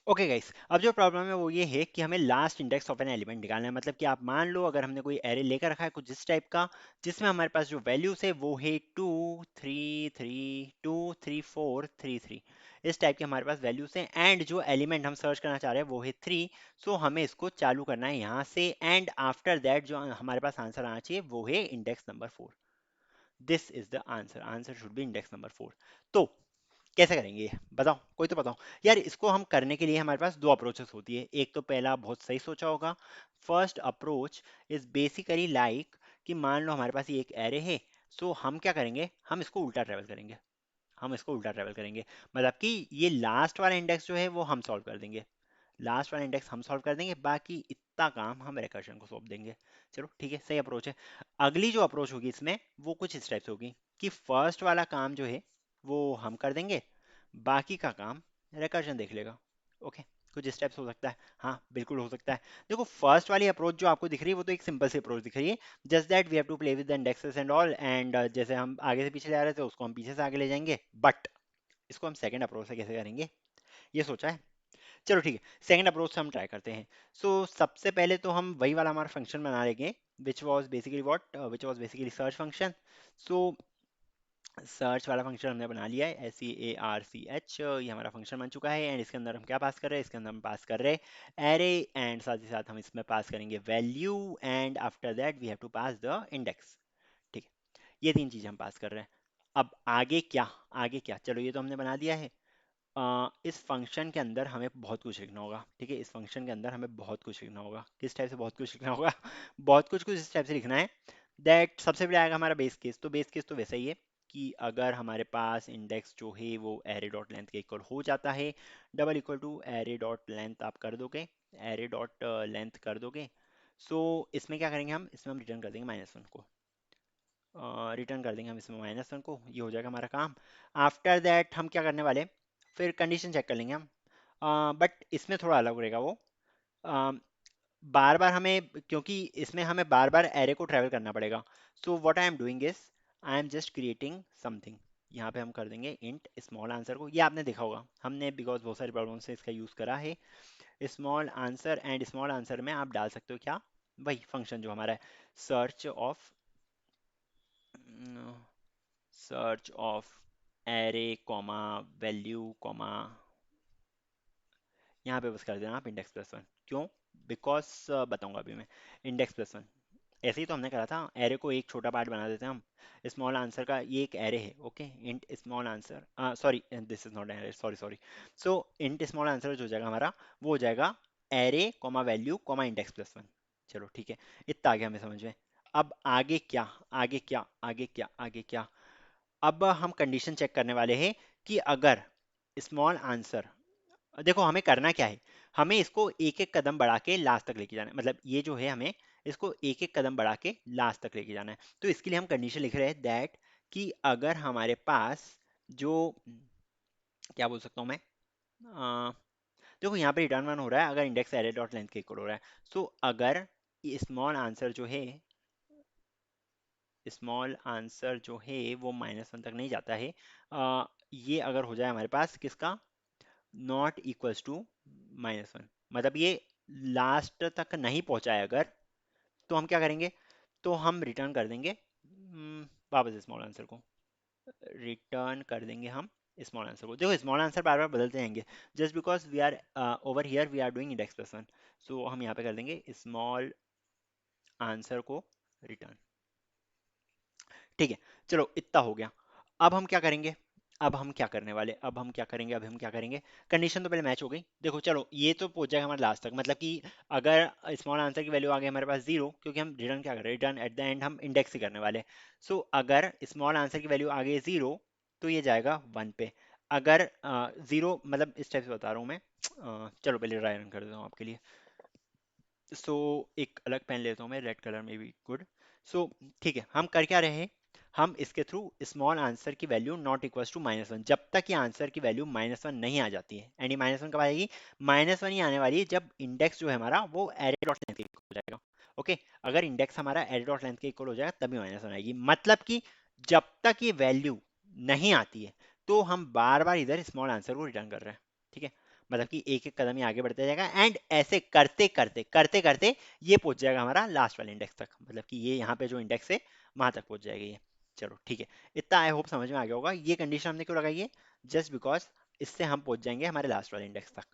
Okay guys, अब जो problem है वो ये है कि हमें last index of an element निकालना है। मतलब कि आप मान लो अगर हमने कोई एरे लेकर रखा है कुछ इस टाइप का, जिसमें हमारे पास जो वैल्यूज है वो है 2 3 3 2 3 4 3 3। इस टाइप के हमारे पास वैल्यूज हैं एंड जो एलिमेंट हम सर्च करना चाह रहे हैं वो है 3। सो हमें इसको चालू करना है यहाँ से एंड आफ्टर दैट जो हमारे पास आंसर आना चाहिए वो है index number 4। This is the answer, answer should be index number 4। तो कैसे करेंगे ये बताओ, कोई तो बताओ यार। इसको हम करने के लिए हमारे पास दो अप्रोचेस होती है। एक तो पहला बहुत सही सोचा होगा। First approach is basically like कि मान लो हमारे पास ये एक एरे है। सो हम क्या करेंगे, हम इसको उल्टा ट्रेवल करेंगे। हम इसको उल्टा ट्रेवल करेंगे मतलब कि ये लास्ट वाला इंडेक्स जो है वो हम सॉल्व कर देंगे। लास्ट वाला इंडेक्स हम सॉल्व कर देंगे, बाकी इतना काम हम रिकर्शन को सौंप देंगे। चलो ठीक है, सही अप्रोच है। अगली जो अप्रोच होगी इसमें वो कुछ इस टाइप से होगी कि फर्स्ट वाला काम जो है वो हम कर देंगे, बाकी का काम रिकर्शन देख लेगा। ओके, कुछ इस टाइप से हो सकता है। हाँ बिल्कुल हो सकता है। देखो फर्स्ट वाली अप्रोच जो आपको दिख रही है वो तो एक सिंपल सी अप्रोच दिख रही है। Just that we have to play with the indexes and all, and जैसे हम आगे से पीछे ले आ रहे थे उसको हम पीछे से आगे ले जाएंगे। बट इसको हम सेकंड अप्रोच से कैसे करेंगे ये सोचा है। चलो ठीक है, सेकंड अप्रोच से हम ट्राई करते हैं। सबसे पहले तो हम वही वाला हमारा फंक्शन बना लेंगे which was basically search function. So search वाला फंक्शन हमने बना लिया है, SEARCH, ये हमारा फंक्शन बन चुका है। एंड इसके अंदर हम क्या पास कर रहे हैं, इसके अंदर हम पास कर रहे हैं एरे, एंड साथ ही साथ हम इसमें पास करेंगे value, and after that we have to pass the index. ठीक है, ये तीन चीजें हम पास कर रहे हैं। अब आगे क्या, आगे क्या, चलो ये तो हमने बना दिया है। इस फंक्शन के अंदर हमें बहुत कुछ लिखना होगा। ठीक है, इस फंक्शन के अंदर हमें बहुत कुछ लिखना होगा। किस टाइप से बहुत कुछ लिखना होगा बहुत कुछ कुछ इस टाइप से लिखना है दैट सबसे पहले आएगा हमारा बेस केस। तो बेस केस तो वैसा ही है कि अगर हमारे पास इंडेक्स जो है वो एरे डॉट लेंथ के इक्वल हो जाता है, double equal to array dot length आप कर दोगे, एरे डॉट लेंथ कर दोगे। इसमें क्या करेंगे, हम इसमें हम रिटर्न कर देंगे -1 को। रिटर्न कर देंगे हम इसमें -1 को, ये हो जाएगा हमारा काम। आफ्टर दैट हम क्या करने वाले, फिर कंडीशन चेक कर लेंगे हम। बट इसमें थोड़ा अलग रहेगा वो। बार बार हमें, क्योंकि इसमें हमें बार बार एरे को ट्रैवल करना पड़ेगा। So what I am doing is I am just creating something. यहाँ पे हम कर देंगे इंट स्मॉल आंसर को। ये आपने देखा होगा हमने, बिकॉज बहुत सारी प्रॉब्लम से इसका यूज़ करा है। Small answer, and small answer में आप डाल सकते हो क्या, वही फंक्शन जो हमारा है, search of search of array comma value comma, यहाँ पे बस कर देना आप इंडेक्स+1। क्यों, बिकॉज बताऊंगा अभी मैं। इंडेक्स+1 ऐसे ही तो हमने करा था, एरे को एक छोटा पार्ट बना देते हैं हम। स्मॉल आंसर का ये एक एरे है, okay, int small answer, sorry this is not array, sorry sorry. So int small answer जो हो जाएगा हमारा, वो हो जाएगा एरे कॉमा वैल्यू कॉमा इंडेक्स+1। चलो ठीक है, इतना आ गया हमें समझ में। अब आगे क्या, आगे क्या, आगे क्या, आगे क्या। अब हम कंडीशन चेक करने वाले हैं कि अगर स्मॉल आंसर, देखो हमें करना क्या है, हमें इसको एक एक कदम बढ़ा के लास्ट तक लेके जाना है। मतलब ये जो है हमें इसको एक एक कदम बढ़ा के लास्ट तक लेके जाना है। तो इसके लिए हम कंडीशन लिख रहे हैं दैट कि अगर हमारे पास जो, क्या बोल सकता हूँ मैं, देखो यहाँ पे रिटर्न वन हो रहा है अगर इंडेक्स एरे डॉट लेंथ के इक्वल हो रहा है। अगर स्मॉल आंसर जो है, स्मॉल आंसर जो है वो -1 तक नहीं जाता है, ये अगर हो जाए हमारे पास किसका, नॉट इक्वल्स टू -1, मतलब ये लास्ट तक नहीं पहुंचा है अगर, तो हम क्या करेंगे, तो हम रिटर्न कर देंगे वापस स्मॉल आंसर को। रिटर्न कर देंगे हम स्मॉल आंसर को। देखो स्मॉल आंसर बार बार बदलते रहेंगे, just because we are over here we are doing index. हम यहाँ पे कर देंगे स्मॉल आंसर को रिटर्न। ठीक है, चलो इतना हो गया। अब हम क्या करेंगे, अब हम क्या करने वाले, अब हम क्या करेंगे, अब हम क्या करेंगे। कंडीशन तो पहले मैच हो गई। देखो चलो ये तो पहुंच जाएगा हमारे लास्ट तक, मतलब कि अगर स्मॉल आंसर की वैल्यू आ गई हमारे पास 0, क्योंकि हम रिटर्न क्या कर रहे हैं, रिटर्न एट द एंड हम इंडेक्स ही करने वाले। अगर स्मॉल आंसर की वैल्यू आ गई 0, तो ये जाएगा 1 पे। अगर 0 मतलब इस टाइप से बता रहा हूँ मैं, चलो पहले ट्राई रन कर देता हूँ आपके लिए। एक अलग पेन लेता हूँ मैं, रेड कलर में भी गुड। ठीक है, हम कर क्या रहे हैं, हम इसके थ्रू स्मॉल आंसर की वैल्यू नॉट इक्वल्स टू -1, जब तक ये आंसर की वैल्यू -1 नहीं आ जाती है। एंड ये -1 कब आएगी, -1 ही आने वाली है जब इंडेक्स जो है हमारा वो एरे डॉट लेंथ के इक्वल हो जाएगा। ओके, अगर इंडेक्स हमारा एरे डॉट लेंथ के इक्वल हो जाएगा तभी -1 आएगी। मतलब कि जब तक ये वैल्यू नहीं आती है तो हम बार बार इधर स्मॉल आंसर को रिटर्न कर रहे हैं। ठीक है, मतलब कि एक एक कदम ही आगे बढ़ते जाएगा, एंड ऐसे करते करते करते करते ये पहुंच जाएगा हमारा लास्ट वाले इंडेक्स तक, मतलब कि ये यहाँ पे जो इंडेक्स है वहां तक पहुंच जाएगा ये। चलो ठीक है, इतना आई होप समझ में आ गया होगा। ये कंडीशन हमने क्यों लगाई है, जस्ट बिकॉज इससे हम पहुंच जाएंगे हमारे लास्ट वाले इंडेक्स तक।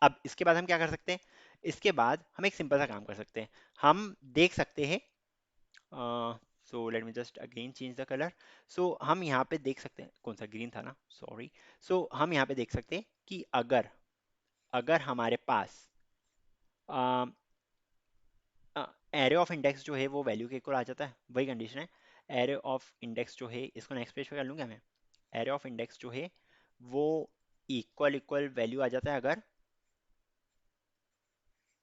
अब इसके बाद हम क्या कर सकते हैं, इसके बाद हम एक सिंपल सा काम कर सकते हैं। हम देख सकते हैं, so let me just again change the colour. So हम यहाँ पे देख सकते हैं, कौन सा ग्रीन था ना, सॉरी। सो हम यहाँ पे देख सकते हैं कि अगर अगर हमारे पास एरे ऑफ इंडेक्स जो है वो वैल्यू के इक्वल आ जाता है, वही कंडीशन है। एरे ऑफ इंडेक्स जो है, इसको नेक्स्ट पेज पे कर लूँगा मैं। एरे ऑफ इंडेक्स जो है वो इक्वल इक्वल वैल्यू आ जाता है अगर,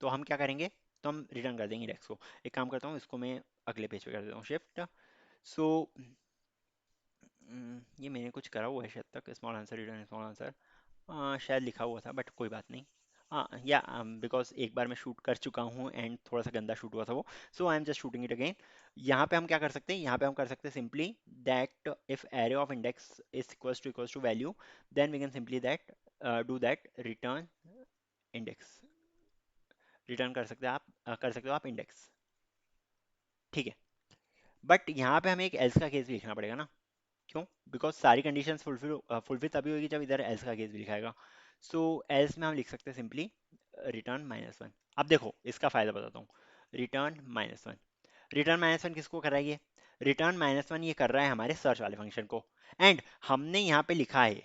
तो हम क्या करेंगे, तो हम रिटर्न कर देंगे इंडेक्स को। एक काम करता हूँ, इसको मैं अगले पेज पे कर देता हूँ शिफ्ट। सो ये मैंने कुछ करा हुआ है शायद तक, small answer return small answer, शायद लिखा हुआ था बट कोई बात नहीं। हाँ या बिकॉज एक बार मैं शूट कर चुका हूँ एंड थोड़ा सा गंदा शूट हुआ था वो, so I am just shooting it again. यहाँ पे हम क्या कर सकते हैं, यहाँ पे हम कर सकते हैं simply that if array of index is to value, then we can simply that do that return index. Return कर सकते हैं आप, कर सकते हो आप इंडेक्स, ठीक है। बट यहाँ पे हमें एक एल्स का केस भी लिखना पड़ेगा ना, क्यों, बिकॉज सारी कंडीशंस फुलफिल फुलफिल तभी होगी जब इधर एल्स का केस भी लिखाएगा। सो एल्स में हम लिख सकते हैं सिंपली रिटर्न -1। अब देखो इसका फायदा बताता हूँ, रिटर्न -1। रिटर्न -1 किसको कर रहा है ये, रिटर्न -1 ये कर रहा है हमारे सर्च वाले फंक्शन को। एंड हमने यहाँ पे लिखा है,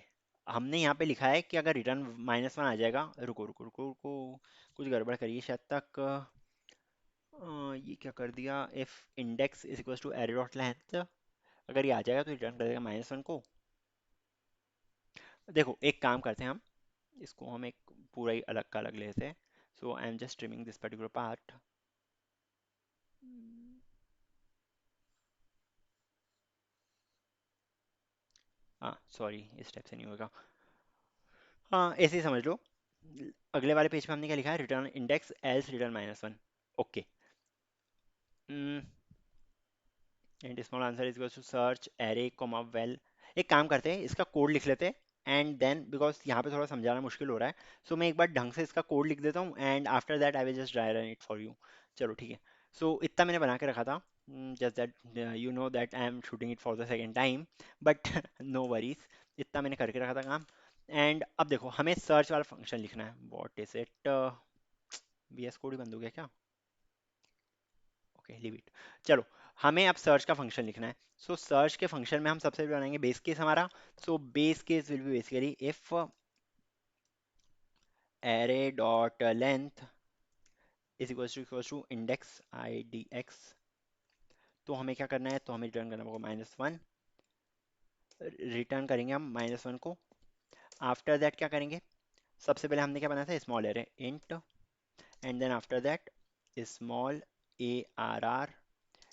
हमने यहाँ पे लिखा है कि अगर रिटर्न -1 आ जाएगा, रुको रुको रुको रुको, कुछ गड़बड़ करिए शायद तक, ये क्या कर दिया, if index is equal to array dot length, अगर ये आ जाएगा तो रिटर्न कर देगा -1 को। देखो एक काम करते हैं हम, इसको हम एक पूरा ही अलग का अलग लेते हैं। So I am just trimming this particular part. हाँ सॉरी, इस टाइप से नहीं होगा। हाँ ऐसे ही समझ लो, अगले वाले पेज पे हमने क्या लिखा है, return index else return -1। Okay, and small answer is to search array comma well. एक काम करते हैं, इसका कोड लिख लेते हैं एंड देन, बिकॉज यहाँ पे थोड़ा समझाना मुश्किल हो रहा है, सो मैं एक बार ढंग से इसका कोड लिख देता हूँ and after that I will just dry run it for you. चलो ठीक है। सो इतना मैंने बना के रखा था, just that you know that I am shooting it for the second time, but no worries, इतना मैंने करके रखा था काम। एंड अब देखो हमें सर्च वाला फंक्शन लिखना है, what is it, V S code ही बंद हो गया क्या, ओके लीव इट। चलो हमें अब सर्च का फंक्शन लिखना है। सो सर्च के फंक्शन में हम सबसे पहले बनाएंगे बेस केस हमारा। So base case will be basically if array dot length is equal to index I D X, तो हमें क्या करना है, तो हमें रिटर्न करना होगा -1। रिटर्न करेंगे हम -1 को। आफ्टर दैट क्या करेंगे, सबसे पहले हमने क्या बनाया था, small array int, and then after that small A R R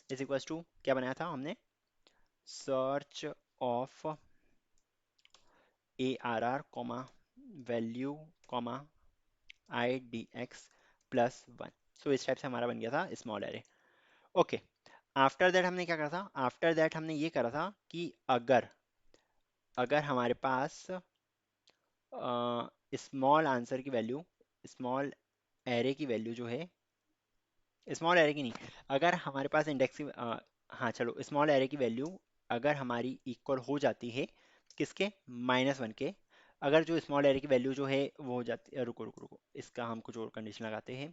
is equal to, क्या बनाया था हमने, search of A R R comma value comma I D X +1। So इस टाइप से हमारा बन गया था small array. Okay, after that हमने क्या करा था, आफ्टर दैट हमने ये करा था कि अगर अगर हमारे पास स्मॉल आंसर की वैल्यू, स्मॉल एरे की वैल्यू जो है, स्मॉल एरे की नहीं, अगर हमारे पास इंडेक्स की हाँ चलो, स्मॉल एरे की वैल्यू अगर हमारी इक्वल हो जाती है किसके, -1 के, अगर जो स्मॉल एरे की वैल्यू जो है वो हो जाती है, रुको रुको रुको, इसका हम कुछ और कंडीशन लगाते हैं।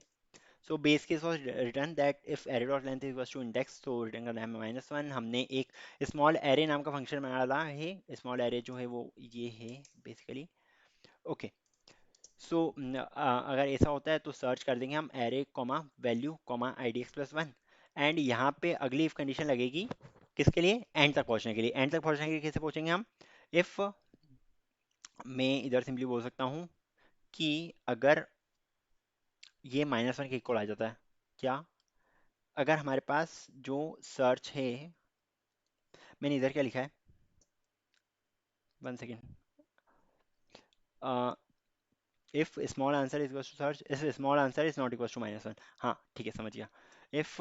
So base case was return that if array dot length equals to index, तो रिटर्न करना है -1। हमने एक स्मॉल एरे नाम का फंक्शन बना डाला है, स्मॉल एरे जो है वो ये है बेसिकली। ओके, सो अगर ऐसा होता है तो सर्च कर देंगे हम array comma value comma I D X +1, and यहाँ पे अगली इफ कंडीशन लगेगी किसके लिए, एंड तक पहुँचने के लिए। एंड तक पहुँचने के लिए कैसे पहुँचेंगे हम, इफ, मैं इधर सिंपली बोल सकता हूँ कि अगर ये -1 के इक्वल आ जाता है, क्या, अगर हमारे पास जो सर्च है, मैंने इधर क्या लिखा है, 1 second, if small answer is to search, if small answer is not equal to -1, हाँ ठीक है समझ गया। If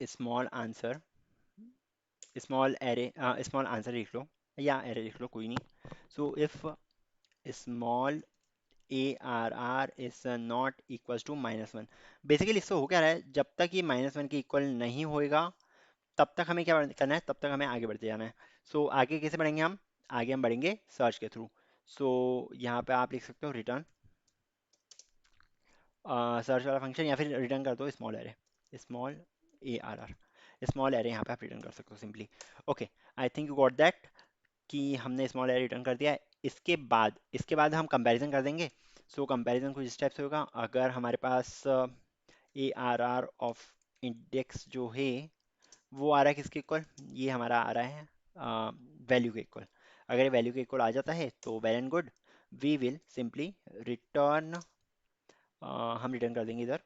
small answer, small array, small answer लिख लो या एरे लिख लो कोई नहीं। So if small ARR is not equal to -1। Basically इससे हो क्या रहा है, जब तक ये -1 के इक्वल नहीं होएगा तब तक हमें क्या करना है, तब तक हमें आगे बढ़ते जाना है। सो आगे कैसे बढ़ेंगे हम, आगे हम बढ़ेंगे सर्च के थ्रू। सो यहाँ पे आप लिख सकते हो रिटर्न सर्च वाला फंक्शन, या फिर रिटर्न कर दो small array, small ARR, small array यहाँ पे आप रिटर्न कर सकते हो simply. Okay, I think you got that कि हमने स्मॉल एरे रिटर्न कर दिया है। इसके बाद हम कंपैरिजन कर देंगे। सो कंपैरिजन कुछ इस टाइप से होगा, अगर हमारे पास ARR ऑफ इंडेक्स जो है वो आ रहा है किसके इक्वल, ये हमारा आ रहा है वैल्यू के इक्वल। अगर ये वैल्यू के इक्वल आ जाता है तो well and good, we will simply return, हम रिटर्न कर देंगे इधर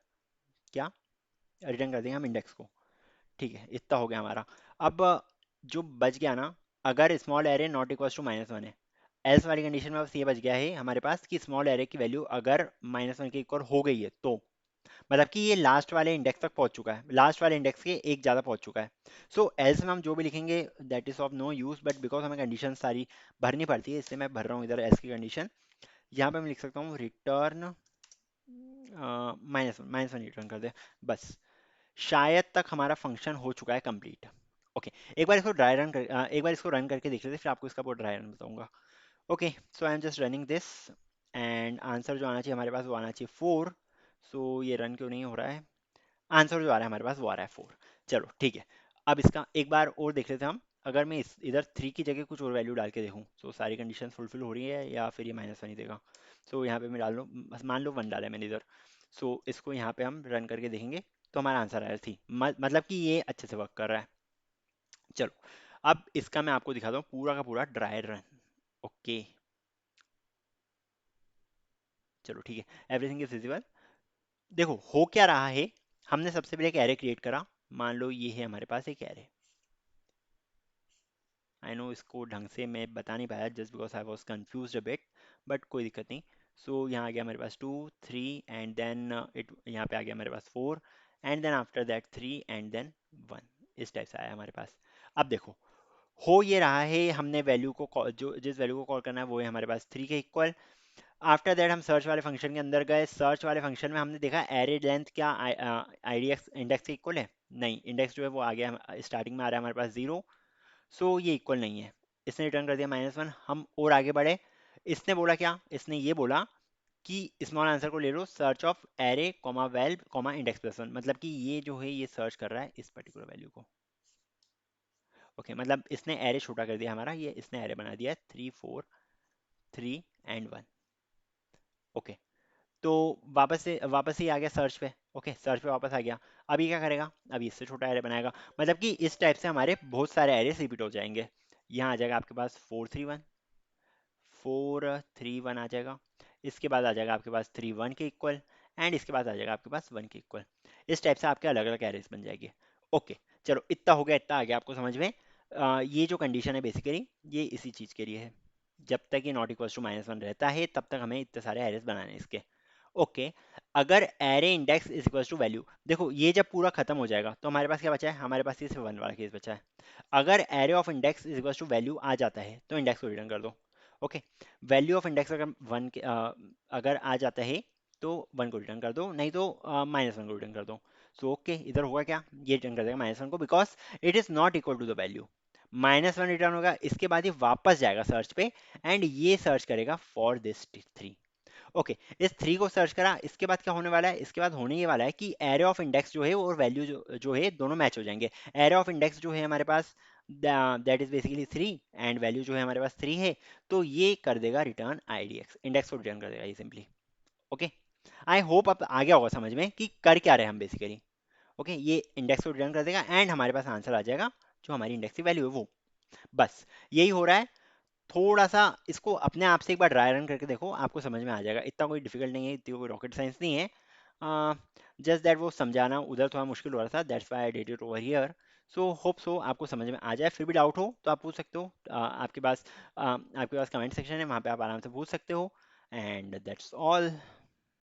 क्या, रिटर्न कर देंगे हम इंडेक्स को। ठीक है, इतना हो गया हमारा। अब जो बच गया ना, अगर small array not equal to -1 है, एल्स वाली कंडीशन में बस ये बच गया है हमारे पास कि स्मॉल एरे की वैल्यू अगर -1 के इक्वल हो गई है तो, मतलब कि ये लास्ट वाले इंडेक्स तक पहुंच चुका है, लास्ट वाले इंडेक्स के एक ज़्यादा पहुंच चुका है। सो एल्स में हम जो भी लिखेंगे that is of no use, but because हमें कंडीशन सारी भरनी पड़ती है, इसलिए मैं भर रहा हूँ इधर एल्स की कंडीशन। यहाँ पे मैं लिख सकता हूँ रिटर्न -1 रिटर्न कर दे बस। शायद तक हमारा फंक्शन हो चुका है कंप्लीट। ओके, एक बार इसको ड्राई रन कर एक बार इसको रन करके देख लेते हैं, फिर आपको इसका पूरा ड्राई रन बताऊंगा। Okay, so I am just running this, and answer जो आना चाहिए हमारे पास वो आना चाहिए 4। सो ये रन क्यों नहीं हो रहा है, आंसर जो आ रहा है हमारे पास वो आ रहा है 4। चलो ठीक है, अब इसका एक बार और देख लेते हैं हम। अगर मैं इधर 3 की जगह कुछ और वैल्यू डाल के देखूँ, सो सारी कंडीशन फुलफिल हो रही है या फिर ये -1 ही देगा। सो यहाँ पे मैं डाल लूँ, मान लो 1 डाला है मैंने इधर। सो इसको यहाँ पे हम रन करके देखेंगे तो हमारा आंसर आया थी, मतलब कि ये अच्छे से वर्क कर रहा है। चलो, अब इसका मैं आपको दिखाता हूँ पूरा का पूरा ड्राई रन। ओके, चलो ठीक है, एवरीथिंग इज विजिबल। देखो हो क्या रहा है, हमने सबसे पहले एक एरे क्रिएट करा, मान लो ये है हमारे पास एक एरे। आई नो इसको ढंग से मैं बता नहीं पाया just because I was confuse a bit, but कोई दिक्कत नहीं। सो यहाँ आ गया मेरे पास 2 3 एंड देन इट, यहाँ पे आ गया मेरे पास 4 and then after that 3 and then 1, इस टाइप से आया हमारे पास। अब देखो हो ये रहा है, हमने वैल्यू को जो जिस वैल्यू को कॉल करना है वो है हमारे पास 3 के इक्वल। आफ्टर दैट हम सर्च वाले फंक्शन के अंदर गए, सर्च वाले फंक्शन में हमने देखा एरे लेंथ क्या IDX इंडेक्स के इक्वल है, नहीं, इंडेक्स जो है वो आ गया स्टार्टिंग में आ रहा है हमारे पास 0। सो ये इक्वल नहीं है, इसने रिटर्न कर दिया -1। हम और आगे बढ़े, इसने बोला क्या, इसने ये बोला कि स्मॉल आंसर को ले लो search of array comma val comma index plus 1, मतलब कि ये जो है ये सर्च कर रहा है इस पर्टिकुलर वैल्यू को। ओके, मतलब इसने एरे छोटा कर दिया हमारा, ये इसने एरे बना दिया है 3 4 3 एंड 1। ओके, तो वापस ही आ गया सर्च पे। ओके, सर्च पे वापस आ गया। अभी क्या करेगा, अभी इससे छोटा एरे बनाएगा, मतलब कि इस टाइप से हमारे बहुत सारे एरे रिपीट हो जाएंगे। यहाँ आ जाएगा आपके पास 4 3 1, 4 3 1 आ जाएगा। इसके बाद आ जाएगा आपके पास 3 1 के इक्वल, एंड इसके बाद आ जाएगा आपके पास 1 के इक्वल। इस टाइप से आपके अलग अलग एरेस बन जाएंगे। ओके, चलो इतना हो गया, इतना आ गया आपको समझ में। ये जो कंडीशन है बेसिकली ये इसी चीज़ के लिए है, जब तक ये नॉट इक्वल टू -1 रहता है तब तक हमें इतने सारे एरेस बनाने हैं इसके। ओके, अगर array index is equal to value, देखो ये जब पूरा खत्म हो जाएगा तो हमारे पास क्या बचा है, हमारे पास ये सिर्फ 1 वाला केस बचा है। अगर array of index is equal to value आ जाता है तो इंडेक्स को रिटर्न कर दो। ओके, वैल्यू ऑफ इंडेक्स अगर 1 के अगर आ जाता है तो 1 को रिटर्न कर दो, नहीं तो -1 को रिटर्न कर दो। सो ओके, इधर होगा क्या, ये रिटर्न कर देगा -1 को because it is not equal to the value. -1 return होगा, इसके बाद ये वापस जाएगा सर्च पे एंड ये सर्च करेगा फॉर दिस 3। ओके, इस 3 को सर्च करा, इसके बाद क्या होने वाला है, इसके बाद होने ये वाला है कि एरे ऑफ इंडेक्स जो है और वैल्यू जो है दोनों मैच हो जाएंगे। एरे ऑफ इंडेक्स जो है हमारे पास that is basically 3 and value जो है हमारे पास 3 है, तो ये कर देगा रिटर्न IDX, इंडेक्स को रिटर्न कर देगा ये सिंपली। ओके, आई होप अब आ गया होगा समझ में कि कर क्या रहे हैं हम बेसिकली। ओके, ये इंडेक्स को रिटर्न कर देगा एंड हमारे पास आंसर आ जाएगा जो हमारी इंडेक्स की वैल्यू है वो। बस यही हो रहा है। थोड़ा सा इसको अपने आप से एक बार ड्राई रन करके देखो, आपको समझ में आ जाएगा, इतना कोई डिफिकल्ट नहीं है, इतनी कोई रॉकेट साइंस नहीं है। जस्ट दैट वो समझाना उधर थोड़ा मुश्किल हो रहा था, that's why I did it over here. So hope so आपको समझ में आ जाए, फिर भी डाउट हो तो आप पूछ सकते हो। आपके पास कमेंट सेक्शन है, वहाँ पे आप आराम से पूछ सकते हो। And that's all.